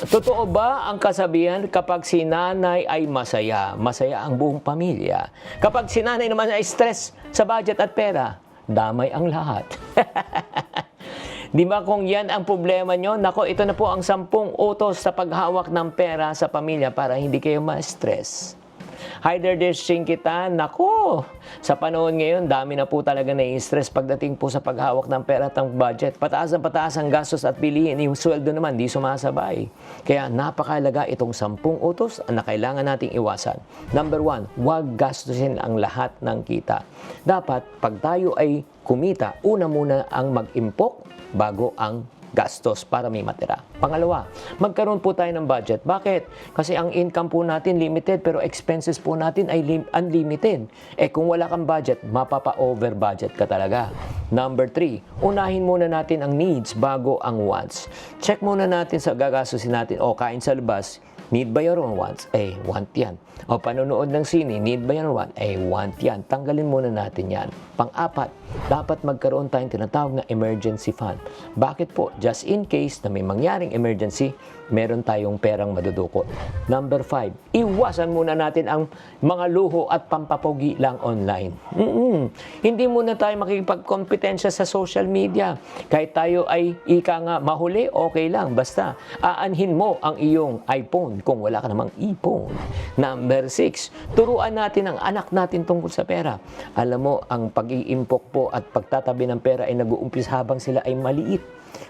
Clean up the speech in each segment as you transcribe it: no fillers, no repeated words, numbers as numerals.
Totoo ba ang kasabihan kapag si nanay ay masaya, masaya ang buong pamilya? Kapag si nanay naman ay stress sa budget at pera, damay ang lahat. Di ba kung yan ang problema nyo? Nako, ito na po ang 10 utos sa paghawak ng pera sa pamilya para hindi kayo ma-stress. Hyder-dishing kita, nako, sa panahon ngayon, dami na po talaga na-stress pagdating po sa paghawak ng pera at ng budget. Pataas ang gastos at bilihin, yung sweldo naman, di sumasabay. Kaya napakalaga itong 10 utos na kailangan nating iwasan. Number 1, huwag gastusin ang lahat ng kita. Dapat, pag tayo ay kumita, una muna ang mag-impok bago ang gastos para may matira. Pangalawa, magkaroon po tayo ng budget. Bakit? Kasi ang income po natin limited pero expenses po natin ay unlimited. Kung wala kang budget, mapapa-over budget ka talaga. Number 3, unahin muna natin ang needs bago ang wants. Check muna natin sa gagastusin natin. Kain sa labas, need ba your own wants? Want yan. Panonood ng sine, need ba yan want? Want yan. Tanggalin muna natin yan. Pang-apat, dapat magkaroon tayong tinatawag na emergency fund. Bakit po? Just in case na may mangyaring emergency, meron tayong perang madudukot. Number 5, iwasan muna natin ang mga luho at pampapogi lang online. Hindi muna tayo makikipagkompetensya sa social media. Kahit tayo ay mahuli, okay lang. Basta, aanhin mo ang iyong iPhone kung wala ka namang iPhone. Number 6, turuan natin ang anak natin tungkol sa pera. Alam mo, ang pag-iimpok po at pagtatabi ng pera ay nag-uumpis habang sila ay maliit.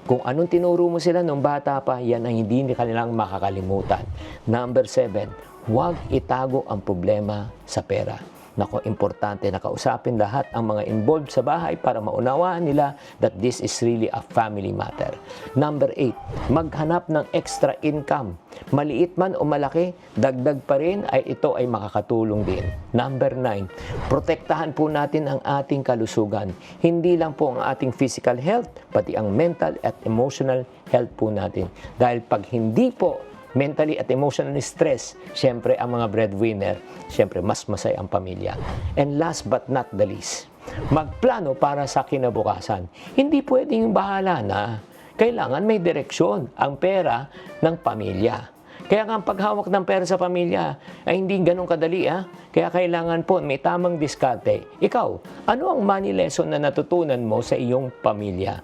Kung anong tinuro mo sila nung bata pa, yan ang hindi kanilang makakalimutan. Number 7, huwag itago ang problema sa pera. Nako, importante na kausapin lahat ang mga involved sa bahay para maunawaan nila that this is really a family matter. Number 8, maghanap ng extra income. Maliit man o malaki, dagdag pa rin ito ay makakatulong din. Number 9, protektahan po natin ang ating kalusugan. Hindi lang po ang ating physical health, pati ang mental at emotional health po natin. Dahil pag hindi po mentally at emotionally stress, syempre ang mga breadwinner, syempre mas masaya ang pamilya. And last but not the least, magplano para sa kinabukasan. Hindi pwedeng bahala na. Kailangan may direksyon ang pera ng pamilya. Kaya nga ang paghawak ng pera sa pamilya ay hindi ganun kadali. Kaya kailangan po may tamang diskarte. Ikaw, ano ang money lesson na natutunan mo sa iyong pamilya?